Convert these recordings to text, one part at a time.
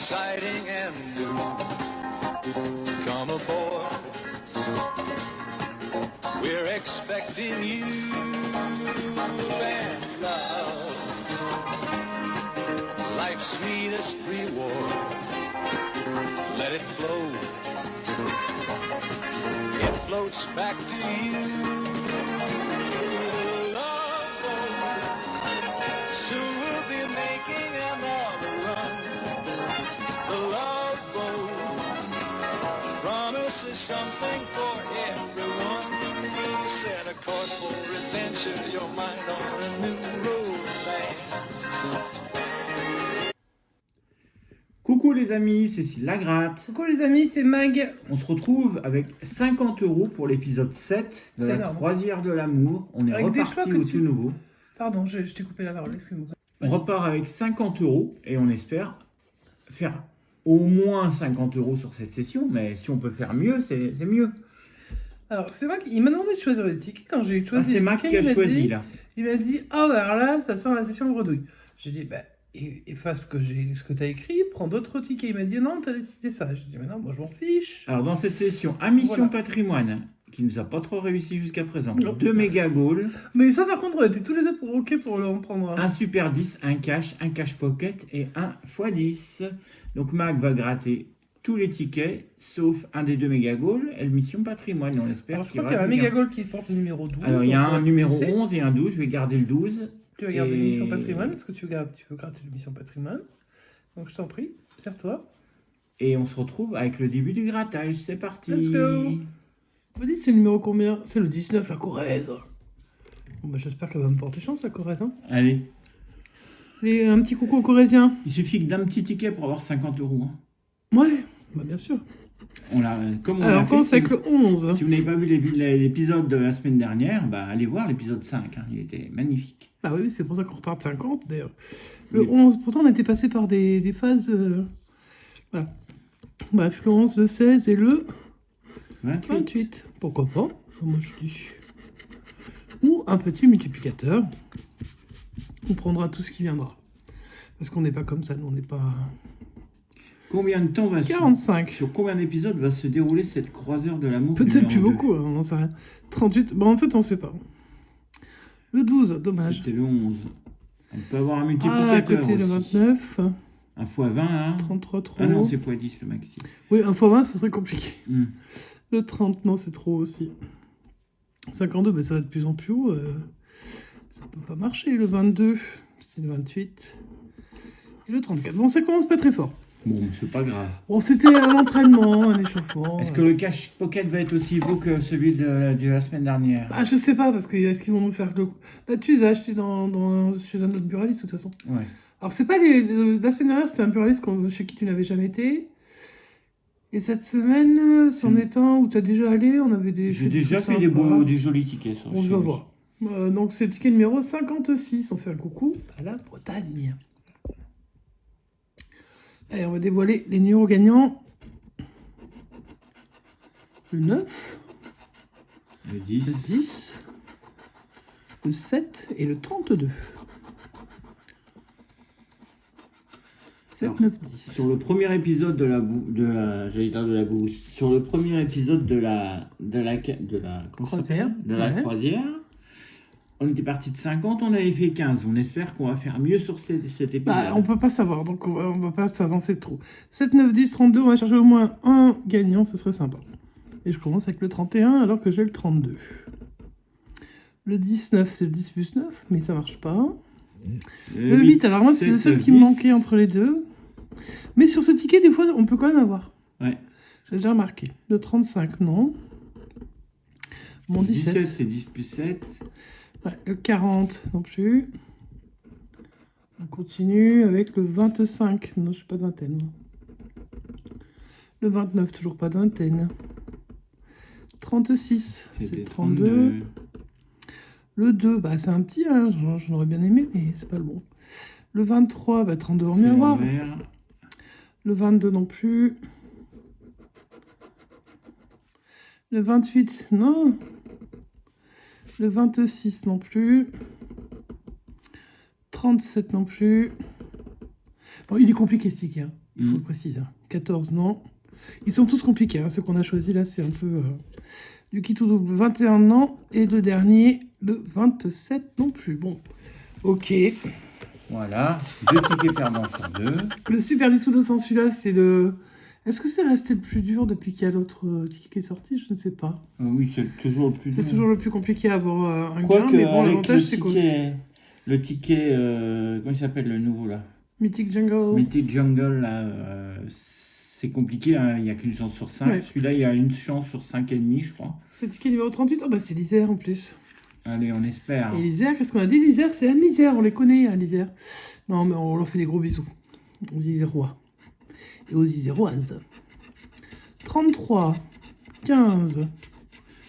exciting and new. Come aboard. We're expecting you and love. Life's sweetest reward. Let it flow. It floats back to you. Love boat. Soon we'll be making another run. The love boat promises something for everyone. Set a course for adventure, your mind on a new road. Coucou les amis, c'est Lagratte. Coucou les amis, c'est Mag. On se retrouve avec 50 € pour l'épisode 7 de C'est la énorme. croisière de l'amour. On est Avec des choix reparti que au tu- tout nouveau. Pardon, je t'ai coupé la parole, excuse-moi. On repart avec 50 € et on espère faire au moins 50 € sur cette session. Mais si on peut faire mieux, c'est mieux. Alors, c'est Mag, il m'a demandé de choisir des tickets. Quand j'ai Ah, choisi c'est les Mac tickets, qui a il m'a choisi dit- là. Il m'a dit, ah bah alors là, ça sent la session gredouille. J'ai dit, bah, efface ce que t'as écrit, prends d'autres tickets. Il m'a dit, non, t'as décidé ça. J'ai dit, mais non, moi je m'en fiche. Alors dans cette session, à Mission Voilà. Patrimoine, qui nous a pas trop réussi jusqu'à présent, Non. 2 méga goals, Mais ça, par contre, on était tous les deux OK pour en prendre un. un super 10, un cash pocket et un x10. Donc Mac va gratter tous les tickets, sauf un des 2 méga goals et le Mission Patrimoine. On espère Alors, je qu'il crois qu'il y a un aura du méga gain. goal qui porte le numéro 12. Alors il y a donc on un va numéro laisser. 11 et un 12, je vais garder le 12. Tu vas garder Et- l'émission patrimoine. Est-ce que tu veux gratter l'émission patrimoine? Donc, je t'en prie, serre-toi. Et on se retrouve avec le début du grattage. C'est parti. Let's go. Vous dites, c'est le numéro combien? C'est le 19, la Corrèze. Bon, bah, j'espère qu'elle va me porter chance, la Corrèze. Hein. Allez, Un petit coucou aux Corréziens. il suffit que d'un petit ticket pour avoir 50 €. Hein. Ouais, bah, bien sûr. On l'a, comme on Alors, l'a on fait, commence avec le 11. si vous n'avez pas vu l'épisode de la semaine dernière, bah, allez voir l'épisode 5. Hein, il était magnifique. Ah oui, c'est pour ça qu'on repart de 50, d'ailleurs. Le Oui. 11, pourtant, on était passé par des phases... Voilà. Bref, le 11, le 16 et le 28. 28. Pourquoi pas? Moi, je dis... Ou un petit multiplicateur. On prendra tout ce qui viendra. Parce qu'on n'est pas comme ça, nous, on n'est pas... Combien de temps va 45. sur combien d'épisodes va se dérouler cette croiseur de l'amour Peut-être numéro plus 2? beaucoup, hein, on n'en sait rien. 38, bon en fait on sait pas. Le 12, dommage. C'était le 11. On peut avoir un Ah, à multiplicateur côté le aussi. 29, Un fois 20, hein. 33 trop. Ah non, c'est x 10 le maxi. Oui, un fois 20, ça serait compliqué. Hmm. Le 30, non, c'est trop aussi. 52, ben, ça va de plus en plus haut. Ça peut pas marcher. Le 22, c'est le 28. Et le 34. Bon, ça commence pas très fort. Bon, c'est pas grave. Bon, c'était un entraînement, un échauffement. Est-ce que le cash pocket va être aussi beau que celui de la semaine dernière? Ah, je sais pas, parce que est-ce qu'ils vont nous faire le... Là, tu les as achetés chez un autre buraliste, de toute façon. Ouais. Alors, c'est pas la semaine dernière, c'était un buraliste chez qui tu n'avais jamais été. Et cette semaine, c'en est un où tu as déjà allé, on avait des... J'ai déjà fait sympas. des jolis tickets. Ça, On chez va lui. voir. Donc, c'est le ticket numéro 56. On fait un coucou à la Bretagne. Allez, on va dévoiler les numéros gagnants. Le 9, Le le 10. 10, le 7 et le 32. 7, Alors, 9, 10. Sur le premier épisode j'allais dire de la bourse, sur le premier épisode de la comment ça Croisière. s'appelle de la Ouais. croisière, on était parti de 50, on avait fait 15. On espère qu'on va faire mieux sur cet épisode. Bah, on peut pas savoir, donc on va pas s'avancer trop. 7, 9, 10, 32, on va chercher au moins un gagnant, ce serait sympa. Et je commence avec le 31 alors que j'ai le 32. Le 19, c'est le 10 plus 9, mais ça marche pas. Le 8, alors moi, c'est le seul qui me manquait entre les deux. Mais sur ce ticket, des fois, on peut quand même avoir. Ouais. J'ai déjà remarqué. Le 35, non. Mon 17. C'est 10 plus 7. Ouais, le 40, non plus. On continue avec le 25. Non, je suis pas de vingtaine. moi. Le 29, toujours pas de vingtaine. 36, c'est C'était 32. Le 2, bah, c'est un petit, hein, j'en aurais bien aimé, mais c'est pas le bon. Le 23, bah, 32, on C'est va voir. l'envers. Le 22 non plus. Le 28, non. Le 26 non plus. 37 non plus. Bon, il est compliqué ce ticket. Hein. Il faut le préciser. 14, non. Ils sont tous compliqués. Hein. Ceux qu'on a choisis là, c'est un peu du qui tout double. 21 non. Et le dernier, le 27 non plus. Bon, ok. Voilà, 2 tickets perdants sur 2. Le Super 10 ou 200, celui-là, c'est le... Est-ce que c'est resté le plus dur depuis qu'il y a l'autre ticket qui est sorti? Je ne sais pas. Oui, c'est toujours le plus dur. C'est toujours le plus compliqué à avoir un gain, Quoique, mais bon, avec l'avantage, c'est qu'au le ticket, comment il s'appelle le nouveau là? Mythic Jungle. Mythic Jungle, là, c'est compliqué, hein, il n'y a qu'une chance sur 5. Ouais. Celui-là, il y a une chance sur 5,5, je crois. C'est le ticket numéro 38. Oh, bah, c'est l'Isère en plus. Allez, on espère. Et l'Isère, qu'est-ce qu'on a dit? L'Isère, c'est la misère, on les connaît, hein, l'Isère. Non, mais on leur fait des gros bisous. Aux Isérois. Et aux Iséroises. 33, 15,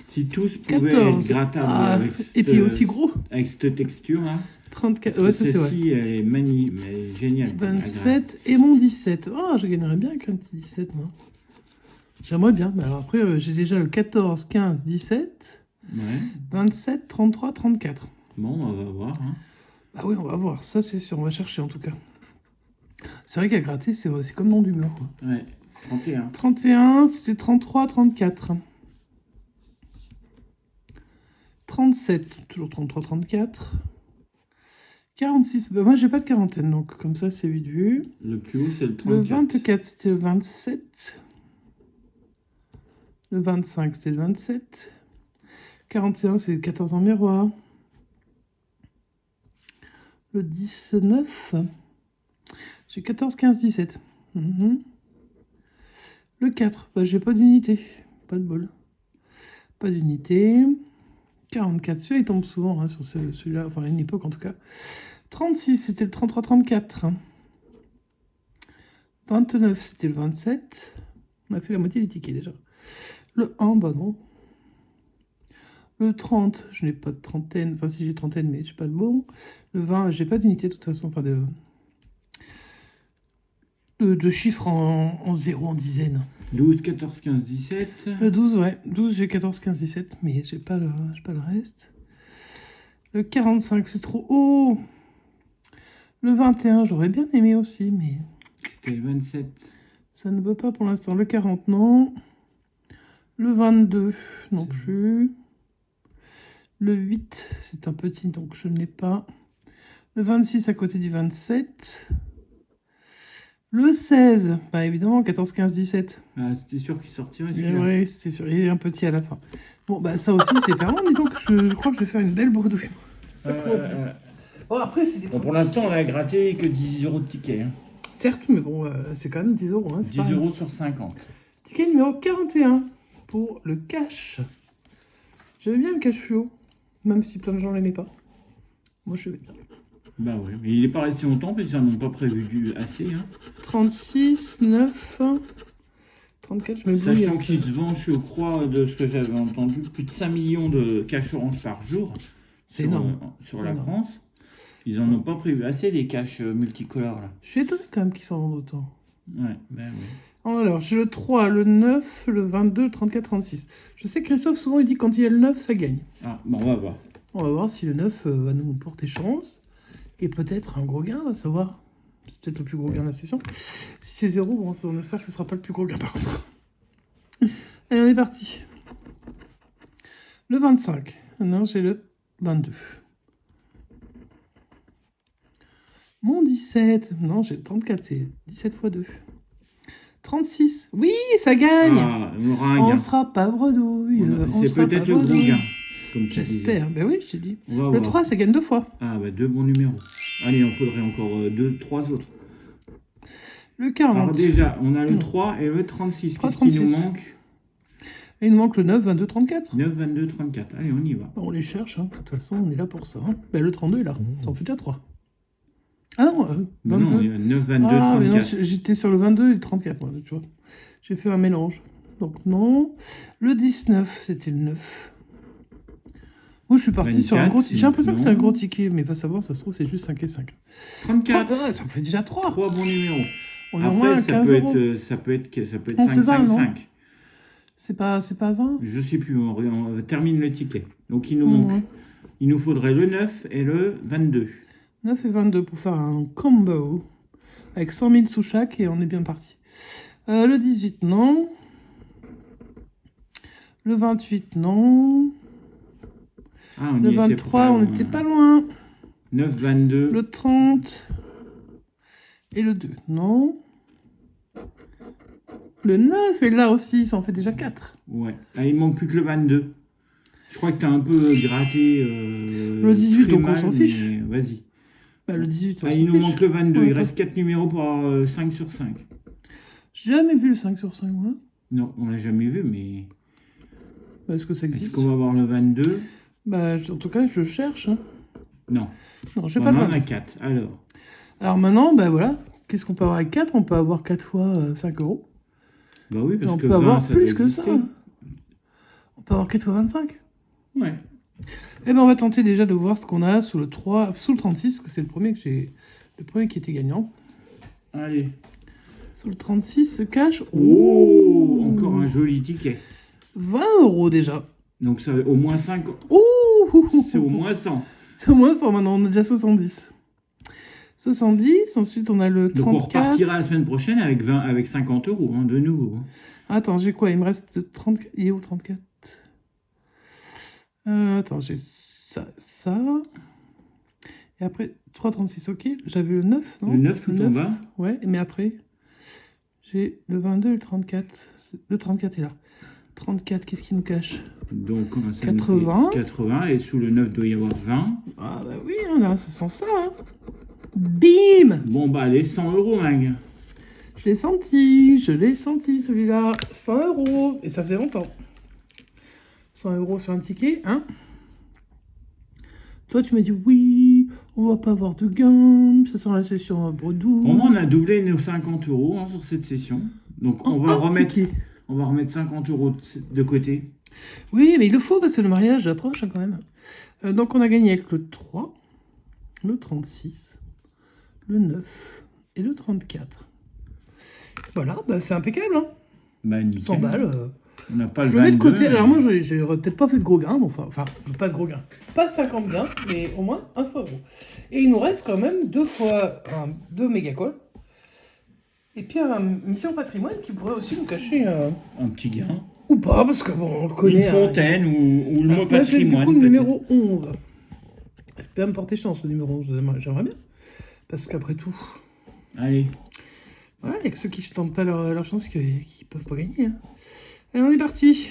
Si tous pouvaient 14. être grattables Ah, avec et puis aussi gros. avec cette texture, là. 34, ouais, ça c'est vrai. Celle-ci, elle est magnifique, elle est géniale. 27 et mon 17. Oh, je gagnerais bien avec un petit 17, moi. J'aimerais bien. Mais alors après, j'ai déjà le 14, 15, 17, Ouais. 27, 33, 34. Bon, on va voir. Hein. Bah oui, on va voir. Ça, c'est sûr. On va chercher en tout cas. C'est vrai qu'à gratter, c'est comme dans du beurre, quoi. Ouais, 31. 31, c'était 33, 34. 37, toujours 33, 34. 46, bah moi j'ai pas de quarantaine, donc comme ça c'est vite vu. Le plus haut, c'est le Le 34. 24, c'était le 27. Le 25, c'était le 27. 41, c'est le 14 en miroir. Le 19, j'ai 14, 15, 17. Mhm. Le 4, bah, j'ai pas d'unité. Pas de bol. Pas d'unité. 44, celui-là il tombe souvent hein, sur celui-là, enfin à une époque en tout cas. 36, c'était le 33-34. 29, c'était le 27. On a fait la moitié des tickets déjà. Le 1, bah non. Le 30, je n'ai pas de trentaine. Enfin, si j'ai trentaine, mais je n'ai pas le bon. Le 20, j'ai pas d'unité de toute façon. Enfin, de chiffres en 0, en dizaines. 12, 14, 15, 17. Le 12, ouais. 12, j'ai 14, 15, 17. Mais j'ai pas le reste. Le 45, c'est trop haut. Le 21, j'aurais bien aimé aussi, mais C'était le 27. ça ne veut pas pour l'instant. Le 40, non. Le 22, non C'est plus. Le 8, c'est un petit, donc je ne l'ai pas. Le 26 à côté du 27. Le 16, bah évidemment, 14, 15, 17. Ah, c'était sûr qu'il sortirait Mais celui-là. ouais, c'était sûr. Il est un petit à la fin. Bon, bah ça aussi, c'est perdant, dis donc. Je crois que je vais faire une belle bredouille. Ça commence bien. Bon, après, c'est des... Bon, pour l'instant, on a gratté que 10 euros de ticket. Hein. Certes, mais bon, c'est quand même 10 euros. Hein, c'est 10 pas euros sur 50. Ticket numéro 41 pour le cash. J'aimais bien le cash fluo, même si plein de gens l'aimaient pas. Moi, je l'aimais bien. Bah ouais, mais il n'est pas resté longtemps parce qu'ils n'en ont pas prévu assez. Hein. 36, 9, 34, je me brouille. Sachant qu'ils se vendent, je crois, de ce que j'avais entendu, plus de 5 millions de cash orange par jour C'est sur, énorme. sur la Énorme. France. Ils n'en ont pas prévu assez des cash multicolores là. Je suis étonné quand même qu'ils s'en vendent autant. Ouais, ben oui. Alors, j'ai le 3, le 9, le 22, le 34, 36. Je sais que Christophe, souvent, il dit que quand il y a le 9, ça gagne. Ah, bon, on va voir. On va voir si le 9 va nous porter chance. Et peut-être un gros gain, à savoir. C'est peut-être le plus gros gain de la session. Si c'est 0, bon, on espère que ce ne sera pas le plus gros gain par contre. Allez, on est parti. Le 25. Non, j'ai le 22. Mon 17. Non, j'ai le 34. C'est 17 x 2. 36. Oui, ça gagne. Ah, on aura un On gain. sera pas bredouille. on C'est sera peut-être pas le gros bredouille. gain, comme tu disais. J'espère. Ben oui, je t'ai dit. On va Le voir. 3, ça gagne 2 fois. Ah, bah 2 bons numéros. Allez, il en faudrait encore 3 autres. Le 40. Alors déjà, on a le Non. 3 et le 36. 3, Qu'est-ce qui nous 36. manque? Et il nous manque le 9, 22, 34. 9, 22, 34. Allez, on y va. On les cherche, hein. De toute façon, on est là pour ça. Hein. Ben, le 32 est là, ça en fait déjà 3. Ah non, Mais non, 22. il y a 9, 22, Ah, mais non, 34. j'étais sur le 22 et le 34, moi, tu vois. J'ai fait un mélange. Donc non. Le 19, c'était le 9. Moi, je suis parti sur un 24, gros ticket. J'ai l'impression que c'est un non. gros ticket, mais va savoir, ça se trouve, c'est juste 5 et 5. 34. Ah, ça me fait déjà 3. 3 bons numéros. On est au moins Après, à ça 15 peut, euros. ça peut être On 5, sait pas, 5, non 5. C'est pas 20. Je sais plus, on termine le ticket. Donc, il nous Ouais. manque. Il nous faudrait le 9 et le 22. 9 et 22 pour faire un combo. avec 100 000 sous chaque et on est bien parti. Le 18, non. Le 28, non. Ah, on Le y était 23, pas on loin. n'était pas loin. 9, 22. Le 30 et le 2, non. Le 9 est là aussi, ça en fait déjà 4. Ouais. Ah, il manque plus que le 22. Je crois que t'as un peu gratté. Le 18, très donc on mal, s'en fiche. mais Vas-y. Bah, le 18, on Ah, s'en il nous fiche. manque le 22. Ouais, Il pas- reste 4 numéros pour avoir 5 sur 5. J'ai jamais vu le 5 sur 5, moi. Non, on l'a jamais vu, mais Bah, est-ce que ça est-ce existe? qu'on va avoir le 22? Bah, en tout cas, je cherche. Hein. Non. Non, j'ai Bon, pas on le en a 22. 4. Alors, Alors maintenant, bah voilà. Qu'est-ce qu'on peut avoir avec 4? On peut avoir 4 fois 5 euros. bah oui, Et parce on que peut 20, avoir ça plus doit que exister. ça. On peut avoir 4 fois 25. Ouais. Eh ben, on va tenter déjà de voir ce qu'on a sous le 36, parce que c'est le premier qui était gagnant. Allez. Sous le 36 se cache. Oh, encore un joli ticket. 20 euros déjà. Donc ça au moins 5. Ouh. C'est au moins 100. C'est au moins 100 maintenant, on a déjà 70. 70, ensuite on a le Donc on 34. repartira la semaine prochaine avec 50 euros, hein, de nouveau. hein. Attends, j'ai quoi? Il me reste 34. Il est où le 34? Attends, j'ai ça. Et après, 3,36, ok. J'avais le 9, non? Le 9 tout en bas. Ouais, mais après, j'ai le 22 et le 34. Le 34 est là. 34, qu'est-ce qu'il nous cache? Donc ça nous 80. fait 80 et sous le 9 doit y avoir 20. Ah bah oui, hein, là, ça sent ça. Hein. Bim! Bon bah allez, 100 euros Mag. Je l'ai senti celui-là. 100 euros. Et ça faisait longtemps. 100 euros sur un ticket, hein? Toi, tu m'as dit oui, on va pas avoir de gain, ça sent la session à Bredou. Au moins on a doublé nos 50 euros hein, sur cette session. Donc on va remettre 50 euros de côté. Oui, mais il le faut parce que le mariage approche hein, quand même. Donc on a gagné avec le 3, le 36, le 9 et le 34. Voilà, bah, c'est impeccable. Hein. Bah nickel. 100 balles. On n'a pas le Je mets de 22. côté. Alors moi, j'aurais peut-être pas fait de gros gains. Enfin, pas de gros gains. Pas 50 gains, mais au moins un 100 euros. Et il nous reste quand même 2 fois 2 méga calls. Et puis un mission patrimoine qui pourrait aussi nous cacher Un petit gain. ou pas, parce que bon, on le connaît. Une fontaine ou le mot Moi, j'ai du patrimoine. coup le peut-être. numéro 11. Ça peut me porter chance, le numéro 11. J'aimerais bien. Parce qu'après tout, Allez. voilà, il y a que ceux qui ne tentent pas leur chance qui ne peuvent pas gagner. Hein. Allez, on est parti.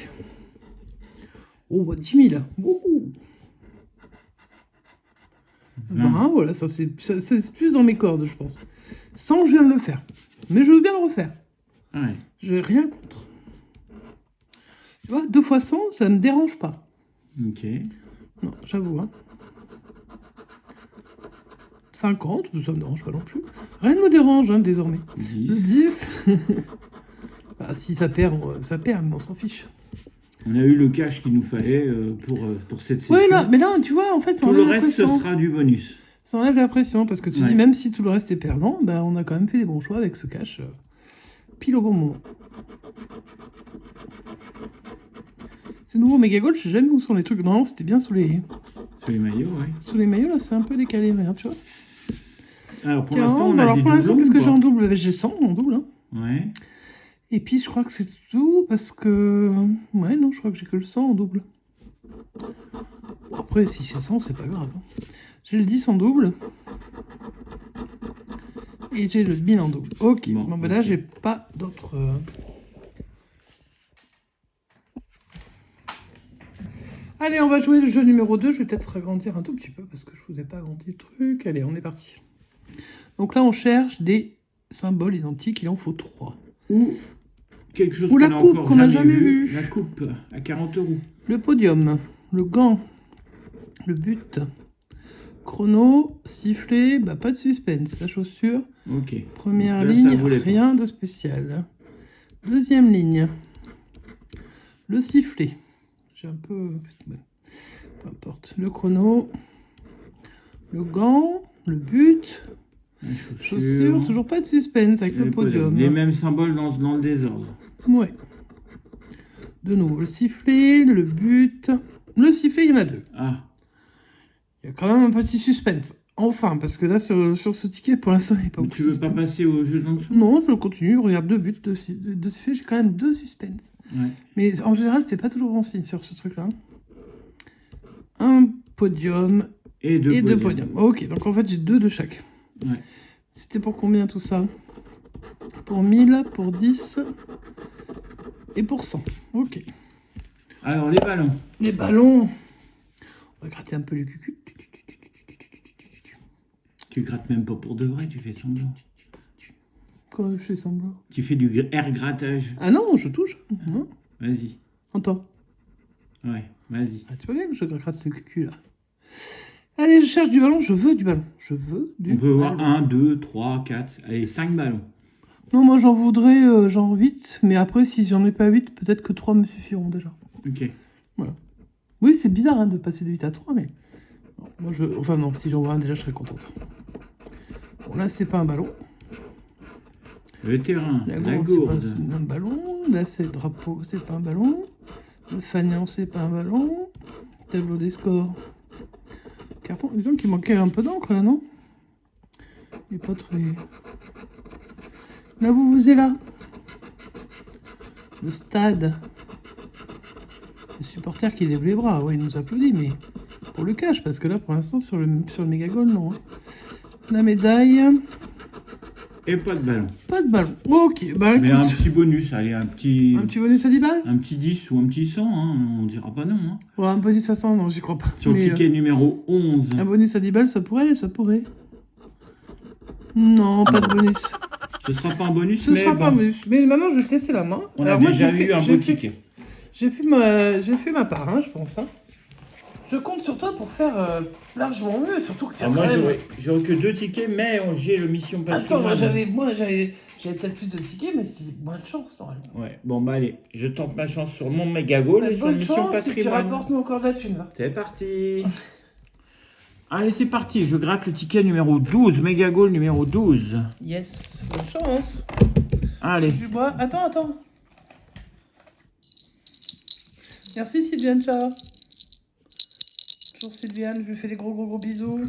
Oh, bah, 10 000. Wouhou. 20, voilà, ça c'est plus dans mes cordes, je pense. 100, je viens de le faire. Mais je veux bien le refaire. Ouais. Je n'ai rien contre. Tu vois, 2 fois 100, ça ne me dérange pas. Ok. Non, j'avoue. Hein. 50, ça ne me dérange pas non plus. Rien ne me dérange, hein, désormais. 10. 10. Bah, si ça perd, mais on s'en fiche. On a eu le cash qu'il nous fallait pour cette session. Oui, là, mais là, tu vois, en fait, ça Tout le enlève la reste, ce pression. sera du bonus. Ça enlève la pression, parce que tu Ouais. dis, même si tout le reste est perdant, bah, on a quand même fait des bons choix avec ce cash pile au bon moment. C'est nouveau Mega Gold, je sais jamais où sont les trucs. Non, c'était bien sous les maillots, ouais. sous les maillots, là, c'est un peu décalé, regarde, tu vois. Alors pour 40, l'instant, on a alors des pour l'instant, doublons, qu'est-ce que ou j'ai pas en double? J'ai 100 en double, hein. Ouais. Et puis, je crois que c'est tout, parce que... Ouais, non, je crois que j'ai que le 100 en double. Après, si c'est 100, c'est pas grave. Hein. J'ai le 10 en double. Et j'ai le 1000 en double. Ok, Bon, bon, ben là, ok. j'ai pas d'autres... Allez, on va jouer le jeu numéro 2. Je vais peut-être agrandir un tout petit peu, parce que je vous ai pas agrandi le truc. Allez, on est parti. Donc là, on cherche des symboles identiques. Il en faut 3. Ou quelque chose Ou la qu'on a coupe encore qu'on n'a jamais vue. La coupe à 40 euros. Le podium, le gant, le but, chrono, sifflet, bah pas de suspense, la chaussure, Ok. première Donc là, ça ligne, voulait pas. rien de spécial. Deuxième ligne, le sifflet, j'ai un peu... Peu importe, le chrono, le gant, le but, Les chaussure, toujours pas de suspense avec et le podium. Les mêmes symboles dans le désordre. Ouais. De nouveau, le sifflet, le but. Le sifflet, il y en a 2. Ah. Il y a quand même un petit suspense. Enfin, parce que là, sur ce ticket, pour l'instant, il n'est pas Mais beaucoup tu de veux pas suspense. passer au jeu d'en dessous? Non, je continue. Regarde, 2 buts, 2 succès. J'ai quand même 2 suspens. Ouais. Mais en général, c'est pas toujours bon signe sur ce truc-là. Un podium Et 2 et 2 podiums. podiums. Ok, donc en fait, j'ai 2 de chaque. Ouais. C'était pour combien tout ça? Pour 1000, pour 10 et pour 100. Ok. Alors, les ballons. Les ballons. On va gratter un peu le cucu. Tu grattes même pas pour de vrai, tu fais semblant. Quoi, je fais semblant? Tu fais du air grattage. Ah non, je touche. Non. Vas-y. Entends. Ouais, vas-y. Ah, tu vois bien que je gratte le cucu là. Allez, je cherche du ballon. Je veux du ballon. Je veux du On peut voir ballon. 1, 2, 3, 4. Allez, 5 ballons. Non, moi j'en voudrais genre 8. Mais après, si j'en ai pas 8, peut-être que 3 me suffiront déjà. Ok. Oui, c'est bizarre hein, de passer de 8 à 3, mais... Non, moi, enfin non, si j'en vois un déjà, je serais contente. Bon, là, c'est pas un ballon. Le terrain, la C'est gourde. pas un ballon. Là, c'est le drapeau, c'est pas un ballon. Le fanion, c'est pas un ballon. Tableau des scores. Carton. Disons qu'il manquait un peu d'encre, là, non? Il est pas très... Là, vous êtes là. Le stade. Le supporter qui lève les bras. Ouais, il nous applaudit, mais pour le cash, parce que là, pour l'instant, sur le méga goal, non. Hein. La médaille... Et pas de ballon. Pas de ballon. Ok, bah écoute. Mais un petit bonus, allez, un petit bonus à 10 balles. un petit 10 ou un petit 100, hein, on dira pas non. Hein. Ouais, un bonus à 100, non, j'y crois pas. Sur le Mais, ticket numéro 11. un bonus à 10 balles, ça pourrait. Non, pas de bonus. Ce sera pas un bonus, Ce mais sera bon, pas un bonus. Mais maintenant, je vais te laisser la main. on Alors, a moi, déjà j'ai eu fait- un j'ai beau fait- ticket. J'ai fait ma part, hein, je pense. Hein. Je compte sur toi pour faire largement mieux, surtout que tu as Alors moi, quand même... j'aurais que 2 tickets, mais j'ai le mission Attends, patrimoine. moi, j'avais peut-être plus de tickets, mais c'est moins de chance, normalement. Ouais, bon bah allez, je tente ma chance sur mon méga goal et sur Bonne mission chance, et puis patrimoine. rapporte-nous encore de la thune, là. C'est parti. Allez, c'est parti, je gratte le ticket numéro 12, méga goal numéro 12. Yes, bonne chance. Allez, Je bois. Attends. Merci Sylviane, ciao. Bonjour Sylviane, je lui fais des gros bisous.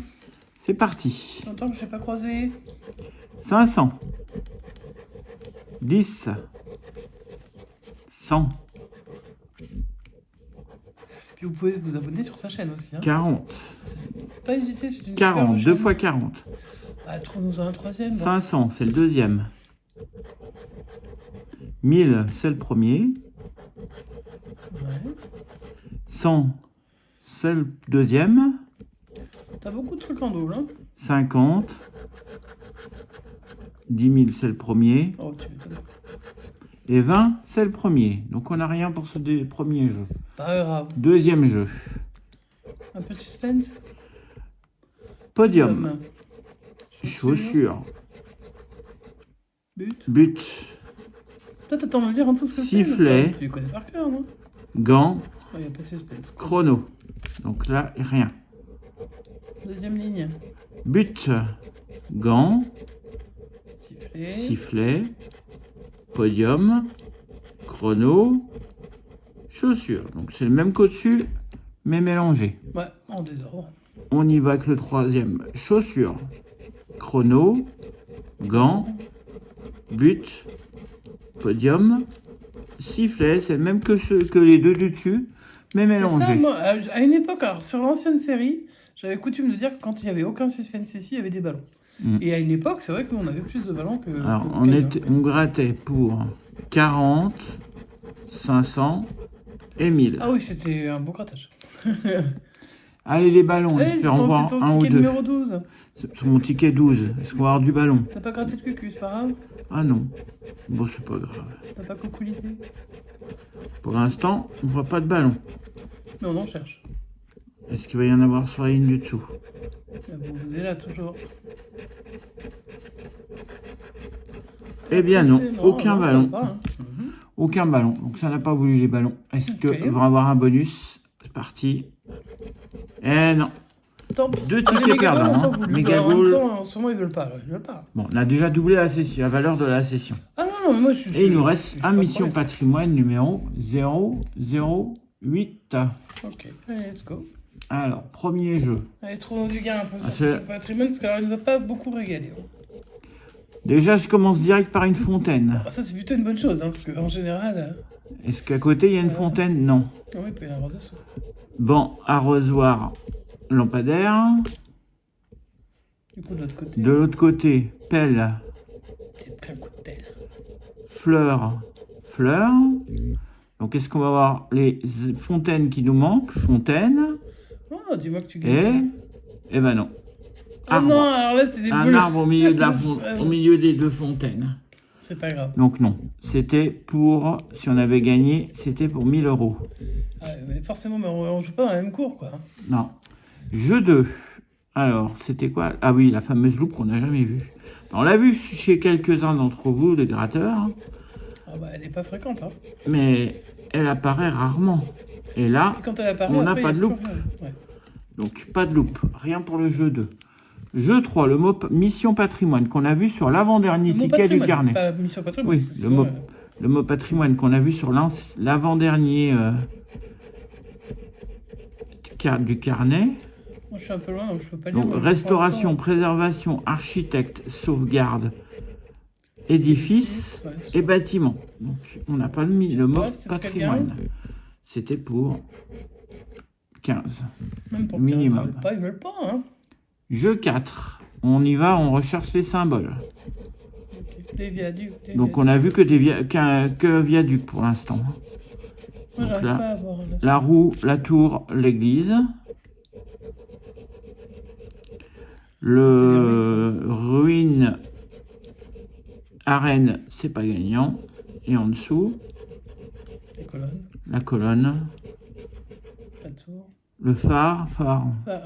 c'est parti. Longtemps que je ne pas croisé. 500. 10. 100. Puis vous pouvez vous abonner sur sa chaîne aussi. Hein. 40. Pas hésiter, c'est une 40, superbe 2 fois 40. chaîne. Ah, trouve-nous un troisième. Bon. 500, c'est le deuxième. 1000, c'est le premier. Ouais. 100, c'est le deuxième. T'as beaucoup de trucs en double, hein. 50. 10 000, c'est le premier. Oh, tu m'étonnes. Et 20, c'est le premier. Donc on n'a rien pour ce premier jeu. Pas grave. Deuxième jeu. Un peu de suspense. Podium. Chaussures. But. But. Toi, t'attends de me dire en dessous ce que c'est. Sifflet. mais Tu les connais par cœur, non? Gants. Il n'y a pas de suspense. Chrono. Donc là, rien. Deuxième ligne. But. Gants. Sifflet. Sifflet. Podium. Chrono. Chaussures. Donc c'est le même qu'au-dessus, mais mélangé. Ouais, en désordre. On y va avec le troisième. Chaussures. Chrono. Gants. But. Podium. Sifflet. C'est le même que les deux du dessus, mais Mais ça, mélangé. moi, à une époque, alors sur l'ancienne série, j'avais coutume de dire que quand il n'y avait aucun suspense ici, il y avait des ballons. Mm. Et à une époque, c'est vrai que nous, on avait plus de ballons que... Alors, que on qu'ailleurs. grattait pour 40, 500 et 1000. Ah oui, c'était un beau grattage. Allez, les ballons, Allez, espérons voir c'est ton un ou ticket deux. numéro 12. C'est mon ticket 12. Est-ce qu'on va avoir du ballon? T'as pas gratté de cucu, c'est pas grave. Ah non. Bon, c'est pas grave. T'as pas coculité. Pour l'instant, on voit pas de ballon. Mais on en cherche. Est-ce qu'il va y en avoir sur la ligne du dessous? Vous êtes là, toujours. Eh bien non, C'est- aucun non, ça ballon. va pas, hein. Aucun ballon. Donc ça n'a pas voulu les ballons. Est-ce Ok. qu'on va avoir un bonus? C'est parti. Eh non. Tant pis. Deux Les tickets méga perdants, goals ont hein. pas voulu. Méga En même goal. temps, en ce moment, ils veulent pas. Ils veulent pas. Bon, on a déjà doublé la session, la valeur de la session. Ah non, mais moi, je suis... Et il nous je reste suis un pas mission prêt. patrimoine numéro 008. Ok, allez, let's go. Alors, premier jeu. Allez, trouvons du gain un peu sur c'est- ce patrimoine, parce qu'il ne nous a pas beaucoup régalé. Déjà, je commence direct par une fontaine. Ça, c'est plutôt une bonne chose, hein, parce qu'en général... Est-ce qu'à côté, il y a une fontaine? Non. oui, il peut y en avoir dessous. Banc, arrosoir, lampadaire. Du coup, de l'autre côté, De l'autre côté, pelle, j'ai pris un coup de pelle. fleur, fleur. Donc, est-ce qu'on va avoir les fontaines qui nous manquent? Fontaine. Oh, dis-moi que tu Et... gagnes. Eh ben non. Ah non, alors là, c'est des Un boules. arbre au milieu, Ça- au milieu des deux fontaines. C'est pas grave. Donc non, c'était pour, si on avait gagné, c'était pour 1000 euros. Ah, mais forcément, mais on joue pas dans la même cour, quoi. Non. Jeu 2. Alors, c'était quoi? Ah oui, la fameuse loupe qu'on n'a jamais vue. On l'a vue chez quelques-uns d'entre vous, les gratteurs, Ah bah, elle est pas fréquente, hein. mais elle apparaît rarement. Et là, Et quand elle apparaît, on n'a après, pas il y a de plus loupe. rien. Ouais. Donc pas de loupe, rien pour le jeu 2. Jeu 3, le mot mission patrimoine qu'on a vu sur l'avant-dernier Le mot ticket du patrimoine, carnet. Pas mission patrimoine. Oui, parce que le sinon, mot, le mot patrimoine qu'on a vu sur l'avant-dernier du carnet. Moi, je suis un peu loin, donc je peux pas lire. Donc mais restauration, pour préservation, architecte, sauvegarde, édifice Ouais, et bâtiment. Donc on n'a pas le mot Ouais, c'est pour patrimoine. C'était pour 15. l'instant, même pour minimum. Ils veulent pas, hein. Jeu 4. On y va, on recherche les symboles. Ok. Les viaducs. Donc on a vu que que viaduc pour l'instant. Moi, donc j'arrive là, pas à voir. Là. La roue, la tour, l'église. Le ruine, arène, c'est pas gagnant. Et en dessous, Les colonnes, la colonne, la tour. le phare.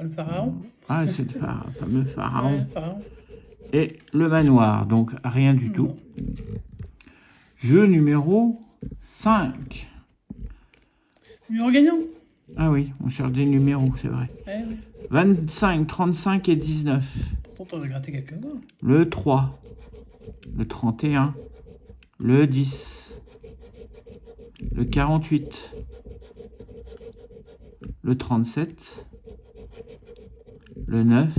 Le pharaon. Ah, c'est le phare, le fameux pharaon. Ouais, pharaon. Et le manoir, donc rien du tout. Jeu numéro 5. Numéro gagnant. Ah oui, on cherche des numéros, c'est vrai. Eh oui. 25, 35 et 19. Pourtant, t'en as gratté quelques-uns. Le 3. Le 31. Le 10. Le 48. Le 37. Le 9.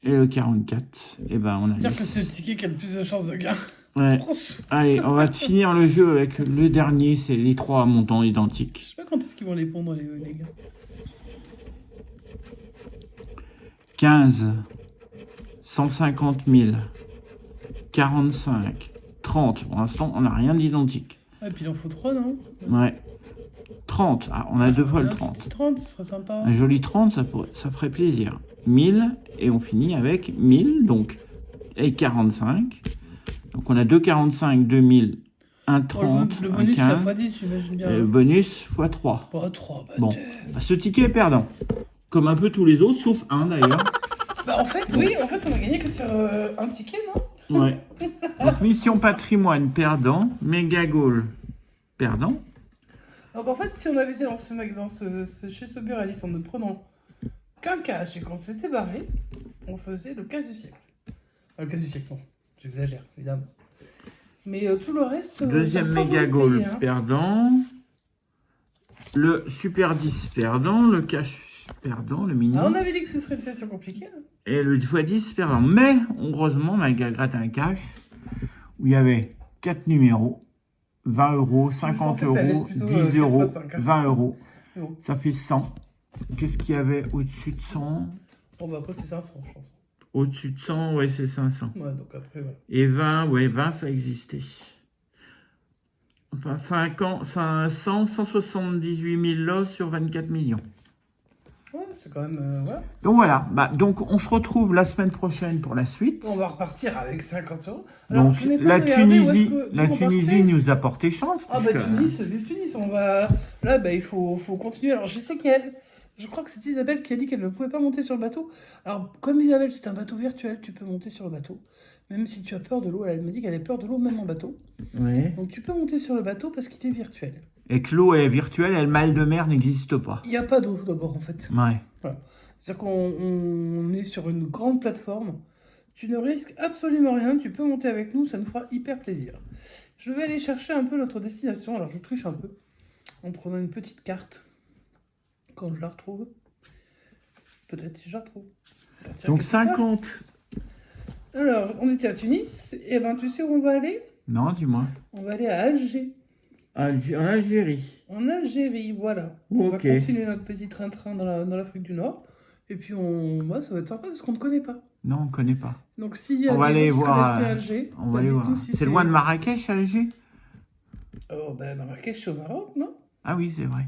Et le 44. Et ben on a C'est-à-dire que mis- c'est le ticket qui a le plus de chances de gain. Ouais. Je Allez, on va finir le jeu avec le dernier, c'est les trois montants identiques. sais pas quand est-ce qu'ils vont les pondre, les gars. 15, 150 000, 45, 30. Pour l'instant, on n'a rien d'identique. Ah, et puis il en faut 3, non? Ouais. 30. Ah, on a deux fois le 30. 30, ce serait sympa. Un joli 30, ça ferait plaisir. 1000, et on finit avec 1000, donc, et 45. Donc on a 2 45, 2000, un 30, le un bonus, c'est 15. à x10, j'imagine bien. Et le bonus x 3. Pas 3, bah, Bon, bah, ce ticket est perdant. Comme un peu tous les autres, sauf un d'ailleurs. Bah, en fait, oui, en fait, on a gagné que sur un ticket, non? Ouais. Donc mission patrimoine perdant, méga goal perdant. Donc, en fait, si on avait été chez ce buraliste en ne prenant qu'un cash et qu'on s'était barré, on faisait le cash du siècle. Le cash du siècle, non. J'exagère, évidemment. Mais tout le reste... Deuxième ça a pas méga beaucoup goal payé, hein. perdant. Le super 10 perdant, le cash perdant, le mini. Ah, on avait dit que ce serait une session compliquée. Hein. Et le x10 perdant. Mais, heureusement, malgré gratte un cash, où il y avait 4 numéros, 20 euros, 50 pensais que ça allait euros, plutôt, 10 4 euros, fois 5, hein. 20 euros. Bon. Ça fait 100. Qu'est-ce qu'il y avait au-dessus de 100? Bon, bah après, c'est 500, je pense. Au-dessus de 100, ouais, c'est 500. Ouais, donc après, voilà. Et 20, ouais, 20, ça existait. Enfin, 178 000 lots sur 24 millions. Ouais, c'est quand même... ouais. Donc voilà, donc on se retrouve la semaine prochaine pour la suite. On va repartir avec 50 euros. Donc je n'ai pas la regardé où est-ce Tunisie, que- la d'où on Tunisie partait. nous a porté chance. Ah bah puisque- vive Tunis, on va... Là, bah, il faut continuer. Alors, je sais qu'elle... Je crois que c'est Isabelle qui a dit qu'elle ne pouvait pas monter sur le bateau. Alors, comme Isabelle, c'est un bateau virtuel, tu peux monter sur le bateau. Même si tu as peur de l'eau, elle m'a dit qu'elle avait peur de l'eau même en bateau. Ouais. Donc, tu peux monter sur le bateau parce qu'il est virtuel. Et que l'eau est virtuelle et le mal de mer n'existe pas. Il n'y a pas d'eau, d'abord, en fait. Ouais. C'est-à-dire qu'on est sur une grande plateforme. Tu ne risques absolument rien. Tu peux monter avec nous, ça nous fera hyper plaisir. Je vais aller chercher un peu notre destination. Alors, je triche un peu en prenant une petite carte Quand je la retrouve. Peut-être si je la retrouve. Tiens, Donc quelque part. 50. Alors, on était à Tunis. Et ben, tu sais où on va aller? Non, dis-moi. On va aller à Alger. En Algérie. En Algérie, voilà. On va Ok. continuer notre petit train-train dans l'Afrique du Nord. Et puis, ouais, ça va être sympa parce qu'on ne connaît pas. Non, on ne connaît pas. Donc, s'il y a On va des aller gens qui voir, connaissent bien Alger, On va bah, aller dites-nous voir. si C'est loin de Marrakech, Alger? Oh, ben, Marrakech, c'est au Maroc, non? Ah oui, c'est vrai.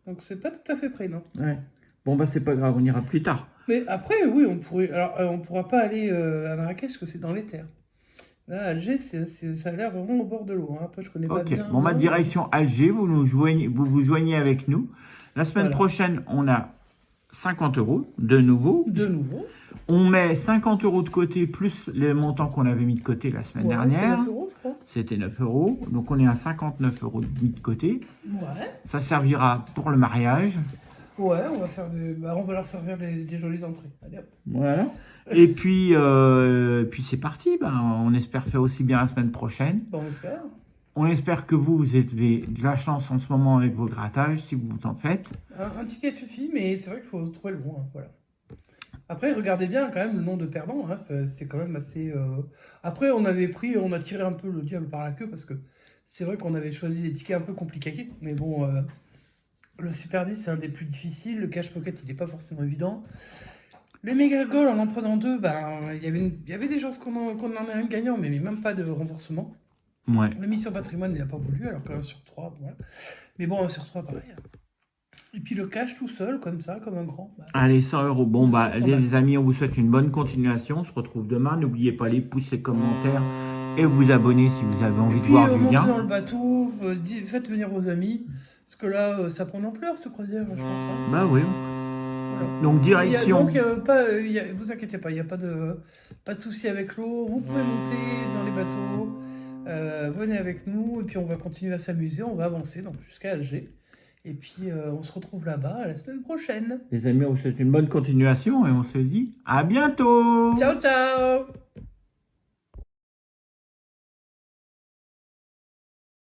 Donc, c'est pas tout à fait près, non? Ouais. Bon, bah, c'est pas grave, on ira plus tard. Mais après, oui, on pourrait. Alors, on pourra pas aller à Marrakech parce que c'est dans les terres. Là, Alger, ça a l'air vraiment au bord de l'eau. Hein. Après, je connais pas Ok. bien. Bon, ma direction Alger, vous vous joignez avec nous. La semaine Voilà. prochaine, on a 50 euros de nouveau. De nouveau. On met 50 euros de côté plus les montants qu'on avait mis de côté la semaine Ouais, dernière. c'est 9 euros, je crois. C'était 9 euros. Donc on est à 59 euros mis de côté. Ouais. Ça servira pour le mariage. Ouais, on va faire on va leur servir des jolies entrées. Allez hop. Voilà. Et puis c'est parti. Ben, on espère faire aussi bien la semaine prochaine. Bon, on va faire. On espère que vous avez de la chance en ce moment avec vos grattages, si vous en faites. Un ticket suffit, mais c'est vrai qu'il faut trouver le bon. Hein, voilà. Après, regardez bien quand même le nombre de perdants. Hein, c'est quand même assez. Après, on a tiré un peu le diable par la queue parce que c'est vrai qu'on avait choisi des tickets un peu compliqués. Mais bon, le Super 10, c'est un des plus difficiles. Le Cash Pocket, il n'est pas forcément évident. Les Mega Gold, en prenant deux, il y avait des chances qu'on en ait un gagnant, mais même pas de renforcement. Ouais. Le Mission Patrimoine, il n'a pas voulu, alors qu'un sur 3, voilà. Mais bon, un sur 3, pareil. Et puis le cash tout seul, comme ça, comme un grand. Allez, 100 euros. Bon, bah, 100 les amis, on vous souhaite une bonne continuation. On se retrouve demain. N'oubliez pas les pouces, les commentaires et vous abonner si vous avez envie de voir du montez bien. dans le bateau, faites venir vos amis. Parce que là, ça prend l'ampleur, ce croisière, je pense. Hein. Bah oui. Voilà. Donc, direction. Vous inquiétez pas, il n'y a pas de souci avec l'eau. Vous pouvez monter dans les bateaux. Venez avec nous. Et puis, on va continuer à s'amuser. On va avancer donc jusqu'à Alger. Et puis, on se retrouve là-bas la semaine prochaine. Les amis, on vous souhaite une bonne continuation et on se dit à bientôt. Ciao, ciao!